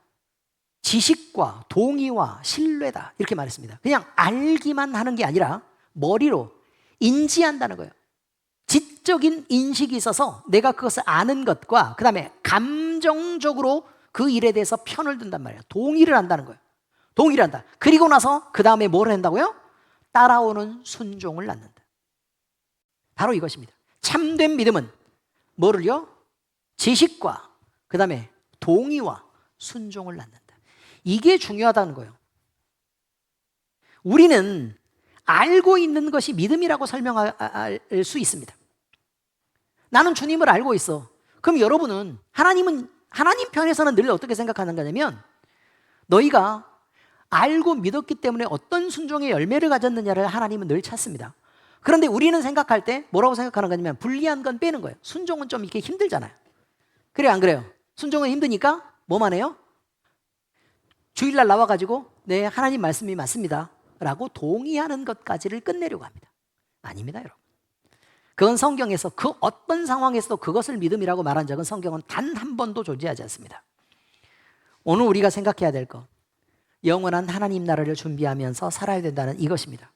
S1: 지식과 동의와 신뢰다 이렇게 말했습니다. 그냥 알기만 하는 게 아니라 머리로 인지한다는 거예요. 지적인 인식이 있어서 내가 그것을 아는 것과 그 다음에 감정적으로 그 일에 대해서 편을 든단 말이에요. 동의를 한다는 거예요. 동의를 한다. 그리고 나서 그 다음에 뭘 한다고요? 따라오는 순종을 낳는다. 바로 이것입니다. 참된 믿음은 뭐를요? 지식과 그 다음에 동의와 순종을 낳는다. 이게 중요하다는 거예요. 우리는 알고 있는 것이 믿음이라고 설명할 수 있습니다. 나는 주님을 알고 있어. 그럼 여러분은 하나님 편에서는 늘 어떻게 생각하는 거냐면 너희가 알고 믿었기 때문에 어떤 순종의 열매를 가졌느냐를 하나님은 늘 찾습니다. 그런데 우리는 생각할 때 뭐라고 생각하는 거냐면 불리한 건 빼는 거예요. 순종은 좀 이렇게 힘들잖아요. 그래요, 안 그래요? 순종은 힘드니까 뭐만 해요? 주일날 나와가지고 네, 하나님 말씀이 맞습니다 라고 동의하는 것까지를 끝내려고 합니다. 아닙니다, 여러분. 그건 성경에서 그 어떤 상황에서도 그것을 믿음이라고 말한 적은 성경은 단 한 번도 존재하지 않습니다. 오늘 우리가 생각해야 될 것, 영원한 하나님 나라를 준비하면서 살아야 된다는 이것입니다.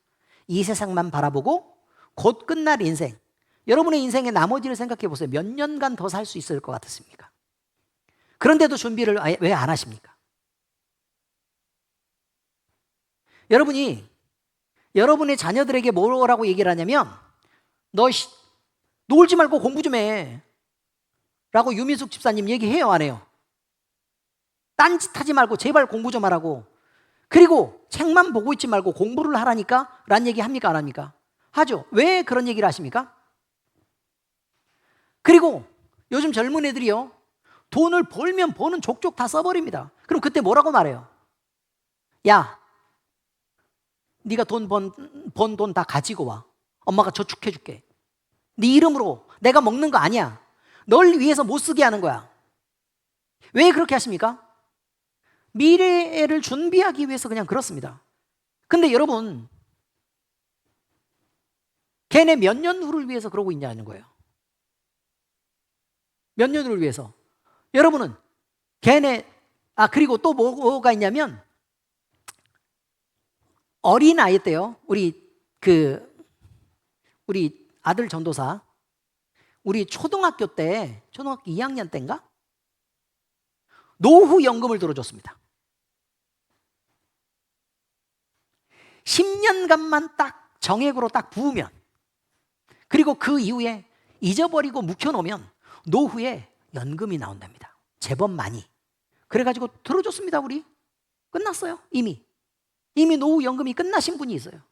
S1: 이 세상만 바라보고 곧 끝날 인생, 여러분의 인생의 나머지를 생각해 보세요. 몇 년간 더 살 수 있을 것 같으십니까? 그런데도 준비를 왜 안 하십니까? 여러분이 여러분의 자녀들에게 뭐라고 얘기를 하냐면 너 놀지 말고 공부 좀 해 라고 유민숙 집사님 얘기해요, 안 해요? 딴짓하지 말고 제발 공부 좀 하라고. 그리고 책만 보고 있지 말고 공부를 하라니까 라는 얘기 합니까, 안 합니까? 하죠. 왜 그런 얘기를 하십니까? 그리고 요즘 젊은 애들이요, 돈을 벌면 버는 족족 다 써버립니다. 그럼 그때 뭐라고 말해요? 야, 네가 번 돈 다 가지고 와. 엄마가 저축해 줄게. 네 이름으로 내가 먹는 거 아니야. 널 위해서 못 쓰게 하는 거야. 왜 그렇게 하십니까? 미래를 준비하기 위해서 그냥 그렇습니다. 근데 여러분, 걔네 몇 년 후를 위해서 그러고 있냐는 거예요. 몇 년 후를 위해서. 여러분은 걔네, 그리고 또 뭐가 있냐면, 어린 아이 때요. 우리 아들 전도사, 우리 초등학교 2학년 때인가? 노후연금을 들어줬습니다. 10년간만 딱 정액으로 딱 부으면, 그리고 그 이후에 잊어버리고 묵혀놓으면 노후에 연금이 나온답니다. 제법 많이. 그래가지고 들어줬습니다. 우리 끝났어요. 이미 노후연금이 끝나신 분이 있어요.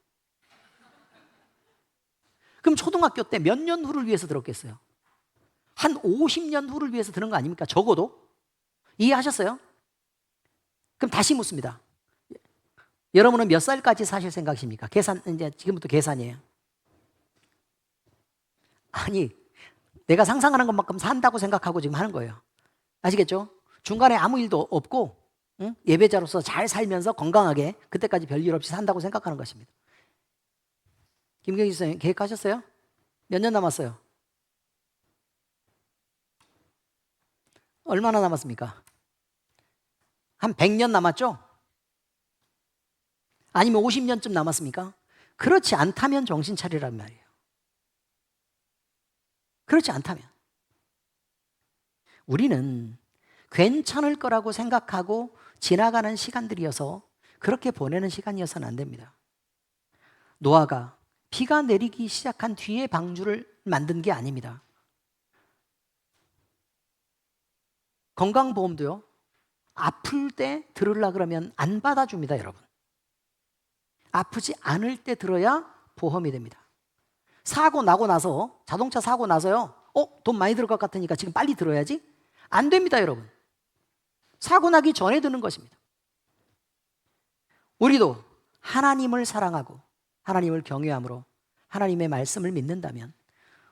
S1: 그럼 초등학교 때 몇 년 후를 위해서 들었겠어요? 한 50년 후를 위해서 드는 거 아닙니까? 적어도. 이해하셨어요? 그럼 다시 묻습니다. 여러분은 몇 살까지 사실 생각이십니까? 이제 지금부터 계산이에요. 아니, 내가 상상하는 것만큼 산다고 생각하고 지금 하는 거예요. 아시겠죠? 중간에 아무 일도 없고, 예배자로서 잘 살면서 건강하게 그때까지 별일 없이 산다고 생각하는 것입니다. 김경희 선생님, 계획하셨어요? 몇 년 남았어요? 얼마나 남았습니까? 한 100년 남았죠? 아니면 50년쯤 남았습니까? 그렇지 않다면 정신 차리란 말이에요. 그렇지 않다면. 우리는 괜찮을 거라고 생각하고 지나가는 시간들이어서 그렇게 보내는 시간이어서는 안 됩니다. 노아가 비가 내리기 시작한 뒤에 방주를 만든 게 아닙니다. 건강보험도요, 아플 때 들으려 그러면 안 받아줍니다, 여러분. 아프지 않을 때 들어야 보험이 됩니다. 사고 나고 나서, 자동차 사고 나서요, 돈 많이 들을 것 같으니까 지금 빨리 들어야지? 안 됩니다, 여러분. 사고 나기 전에 드는 것입니다. 우리도 하나님을 사랑하고 하나님을 경외함으로 하나님의 말씀을 믿는다면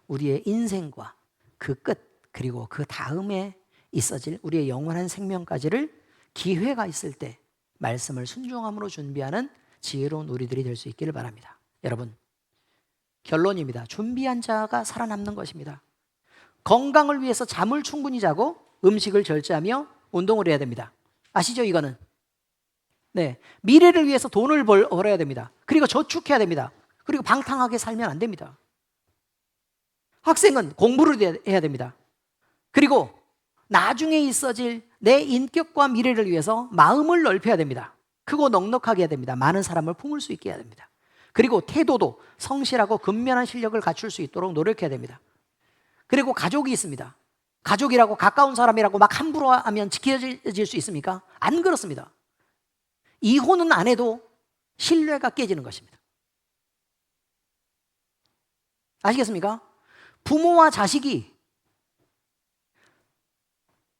S1: 우리의 인생과 그 끝, 그리고 그 다음에 있어질 우리의 영원한 생명까지를 기회가 있을 때 말씀을 순종함으로 준비하는 지혜로운 우리들이 될 수 있기를 바랍니다. 여러분, 결론입니다. 준비한 자가 살아남는 것입니다. 건강을 위해서 잠을 충분히 자고 음식을 절제하며 운동을 해야 됩니다. 아시죠, 이거는? 네, 미래를 위해서 돈을 벌어야 됩니다. 그리고 저축해야 됩니다. 그리고 방탕하게 살면 안 됩니다. 학생은 공부를 해야 됩니다. 그리고 나중에 있어질 내 인격과 미래를 위해서 마음을 넓혀야 됩니다. 크고 넉넉하게 해야 됩니다. 많은 사람을 품을 수 있게 해야 됩니다. 그리고 태도도 성실하고 근면한 실력을 갖출 수 있도록 노력해야 됩니다. 그리고 가족이 있습니다. 가족이라고 가까운 사람이라고 막 함부로 하면 지켜질 수 있습니까? 안 그렇습니다. 이혼은 안 해도 신뢰가 깨지는 것입니다. 아시겠습니까? 부모와 자식이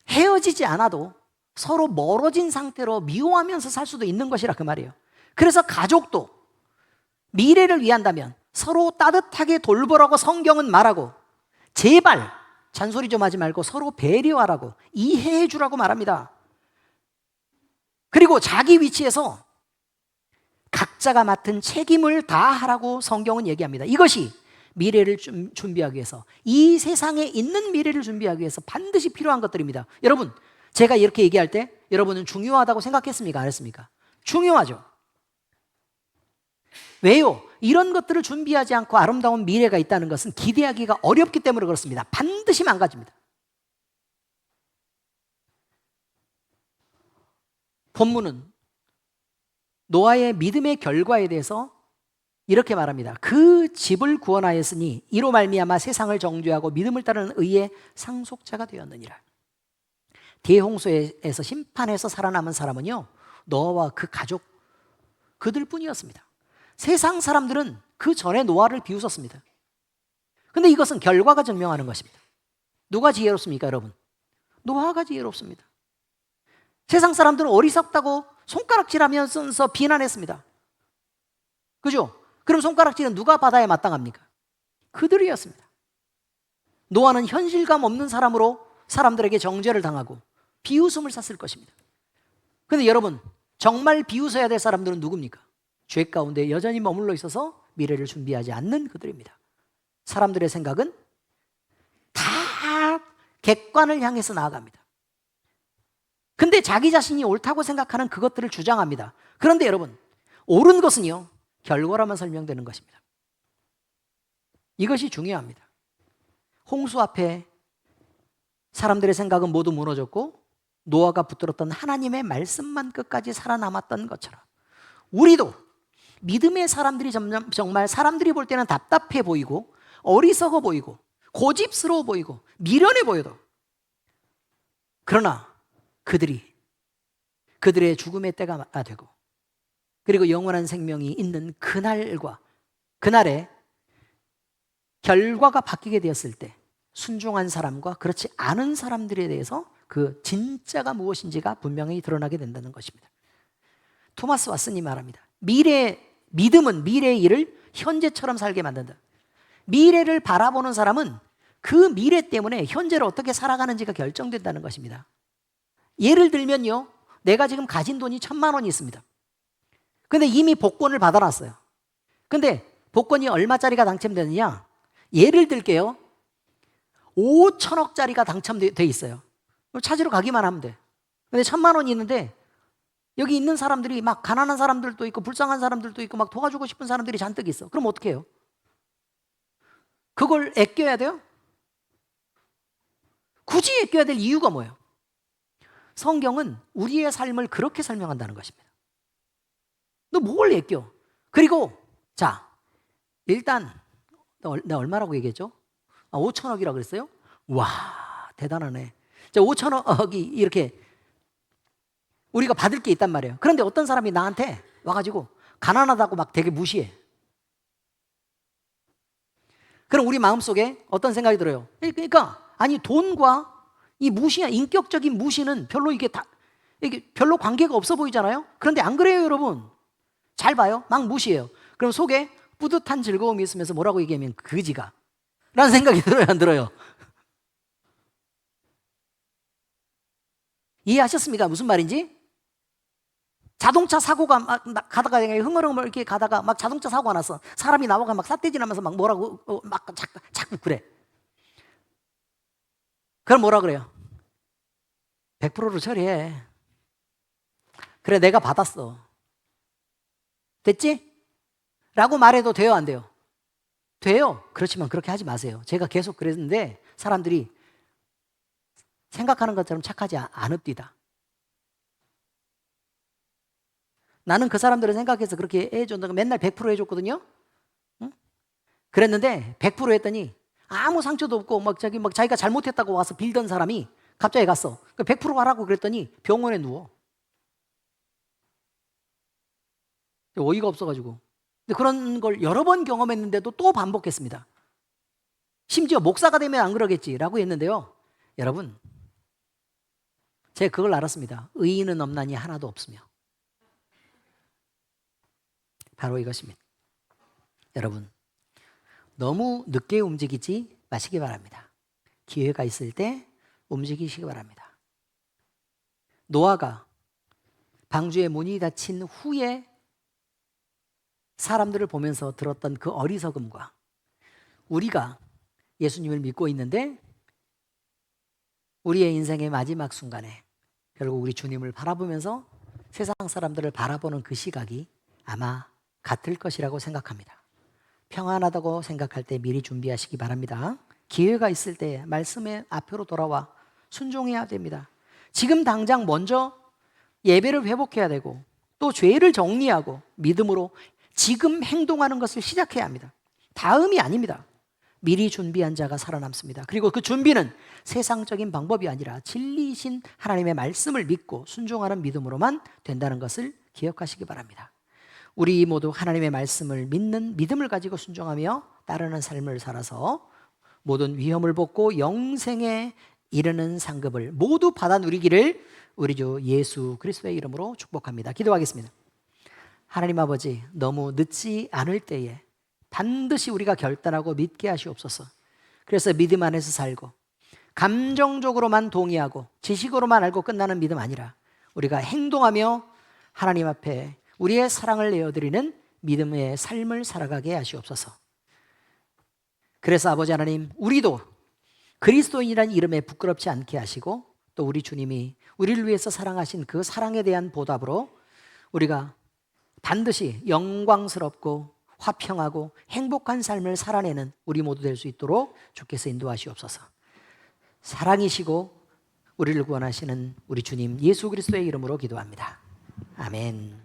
S1: 헤어지지 않아도 서로 멀어진 상태로 미워하면서 살 수도 있는 것이라 그 말이에요. 그래서 가족도 미래를 위한다면 서로 따뜻하게 돌보라고 성경은 말하고, 제발 잔소리 좀 하지 말고 서로 배려하라고, 이해해 주라고 말합니다. 그리고 자기 위치에서 각자가 맡은 책임을 다하라고 성경은 얘기합니다. 이것이 미래를 준비하기 위해서, 이 세상에 있는 미래를 준비하기 위해서 반드시 필요한 것들입니다. 여러분, 제가 이렇게 얘기할 때 여러분은 중요하다고 생각했습니까? 안 했습니까? 중요하죠. 왜요? 이런 것들을 준비하지 않고 아름다운 미래가 있다는 것은 기대하기가 어렵기 때문에 그렇습니다. 반드시 망가집니다. 본문은 노아의 믿음의 결과에 대해서 이렇게 말합니다. 그 집을 구원하였으니 이로 말미암아 세상을 정죄하고 믿음을 따르는 의의 상속자가 되었느니라. 대홍수에서 심판해서 살아남은 사람은요, 노아와 그 가족, 그들 뿐이었습니다. 세상 사람들은 그 전에 노아를 비웃었습니다. 근데 이것은 결과가 증명하는 것입니다. 누가 지혜롭습니까, 여러분? 노아가 지혜롭습니다. 세상 사람들은 어리석다고 손가락질하면서 비난했습니다. 그죠? 그럼 손가락질은 누가 받아야 마땅합니까? 그들이었습니다. 노아는 현실감 없는 사람으로 사람들에게 정죄를 당하고 비웃음을 샀을 것입니다. 그런데 여러분, 정말 비웃어야 될 사람들은 누굽니까? 죄 가운데 여전히 머물러 있어서 미래를 준비하지 않는 그들입니다. 사람들의 생각은 다 객관을 향해서 나아갑니다. 근데 자기 자신이 옳다고 생각하는 그것들을 주장합니다. 그런데 여러분, 옳은 것은요, 결과로만 설명되는 것입니다. 이것이 중요합니다. 홍수 앞에 사람들의 생각은 모두 무너졌고 노아가 붙들었던 하나님의 말씀만 끝까지 살아남았던 것처럼 우리도 믿음의 사람들이 정말 사람들이 볼 때는 답답해 보이고 어리석어 보이고 고집스러워 보이고 미련해 보여도, 그러나 그들의 죽음의 때가 되고 그리고 영원한 생명이 있는 그날에 결과가 바뀌게 되었을 때 순종한 사람과 그렇지 않은 사람들에 대해서 그 진짜가 무엇인지가 분명히 드러나게 된다는 것입니다. 토마스 왓슨이 말합니다. 믿음은 미래의 일을 현재처럼 살게 만든다. 미래를 바라보는 사람은 그 미래 때문에 현재를 어떻게 살아가는지가 결정된다는 것입니다. 예를 들면요, 내가 지금 가진 돈이 1,000만 원이 있습니다. 근데 이미 복권을 받아놨어요. 근데 복권이 얼마짜리가 당첨되느냐? 예를 들게요, 5천억짜리가 당첨돼 있어요. 찾으러 가기만 하면 돼. 근데 1,000만 원이 있는데 여기 있는 사람들이 막 가난한 사람들도 있고 불쌍한 사람들도 있고 막 도와주고 싶은 사람들이 잔뜩 있어. 그럼 어떻게 해요? 그걸 아껴야 돼요? 굳이 아껴야 될 이유가 뭐예요? 성경은 우리의 삶을 그렇게 설명한다는 것입니다. 너 뭘 아껴? 그리고 자, 일단 내가 얼마라고 얘기했죠? 5천억이라고 그랬어요? 와, 대단하네. 자, 5천억이 이렇게 우리가 받을 게 있단 말이에요. 그런데 어떤 사람이 나한테 와가지고 가난하다고 막 되게 무시해. 그럼 우리 마음속에 어떤 생각이 들어요? 그러니까 아니, 돈과 이 인격적인 무시는 별로 이게 별로 관계가 없어 보이잖아요. 그런데 안 그래요, 여러분? 잘 봐요. 막 무시해요. 그럼 속에 뿌듯한 즐거움이 있으면서 뭐라고 얘기하면 그지가 라는 생각이 들어요, 안 들어요? 이해하셨습니까? 무슨 말인지? 자동차 사고가 막 가다가 흥얼흥얼 이렇게 가다가 막 자동차 사고가 났어. 사람이 나와가 막 삿대질하면서 막 뭐라고 막 자꾸 그래. 그럼 뭐라 그래요? 100%로 처리해. 그래, 내가 받았어. 됐지? 라고 말해도 돼요, 안 돼요? 돼요. 그렇지만 그렇게 하지 마세요. 제가 계속 그랬는데 사람들이 생각하는 것처럼 착하지 않읍디다. 나는 그 사람들을 생각해서 그렇게 해준다고 맨날 100% 해줬거든요. 응? 그랬는데 100% 했더니 아무 상처도 없고 막 자기가 잘못했다고 와서 빌던 사람이 갑자기 갔어. 100% 하라고 그랬더니 병원에 누워. 어이가 없어가지고. 근데 그런 걸 여러 번 경험했는데도 또 반복했습니다. 심지어 목사가 되면 안 그러겠지라고 했는데요. 여러분, 제가 그걸 알았습니다. 의인은 없나니 하나도 없으며. 바로 이것입니다. 여러분, 너무 늦게 움직이지 마시기 바랍니다. 기회가 있을 때 움직이시기 바랍니다. 노아가 방주의 문이 닫힌 후에 사람들을 보면서 들었던 그 어리석음과 우리가 예수님을 믿고 있는데 우리의 인생의 마지막 순간에 결국 우리 주님을 바라보면서 세상 사람들을 바라보는 그 시각이 아마 같을 것이라고 생각합니다. 평안하다고 생각할 때 미리 준비하시기 바랍니다. 기회가 있을 때 말씀의 앞으로 돌아와 순종해야 됩니다. 지금 당장 먼저 예배를 회복해야 되고 또 죄를 정리하고 믿음으로 지금 행동하는 것을 시작해야 합니다. 다음이 아닙니다. 미리 준비한 자가 살아남습니다. 그리고 그 준비는 세상적인 방법이 아니라 진리이신 하나님의 말씀을 믿고 순종하는 믿음으로만 된다는 것을 기억하시기 바랍니다. 우리 모두 하나님의 말씀을 믿는 믿음을 가지고 순종하며 따르는 삶을 살아서 모든 위험을 벗고 영생에 이르는 상급을 모두 받아 누리기를 우리 주 예수 그리스도의 이름으로 축복합니다. 기도하겠습니다. 하나님 아버지, 너무 늦지 않을 때에 반드시 우리가 결단하고 믿게 하시옵소서. 그래서 믿음 안에서 살고 감정적으로만 동의하고 지식으로만 알고 끝나는 믿음 아니라 우리가 행동하며 하나님 앞에 우리의 사랑을 내어드리는 믿음의 삶을 살아가게 하시옵소서. 그래서 아버지 하나님, 우리도 그리스도인이라는 이름에 부끄럽지 않게 하시고 또 우리 주님이 우리를 위해서 사랑하신 그 사랑에 대한 보답으로 우리가 반드시 영광스럽고 화평하고 행복한 삶을 살아내는 우리 모두 될 수 있도록 주께서 인도하시옵소서. 사랑이시고 우리를 구원하시는 우리 주님 예수 그리스도의 이름으로 기도합니다. 아멘.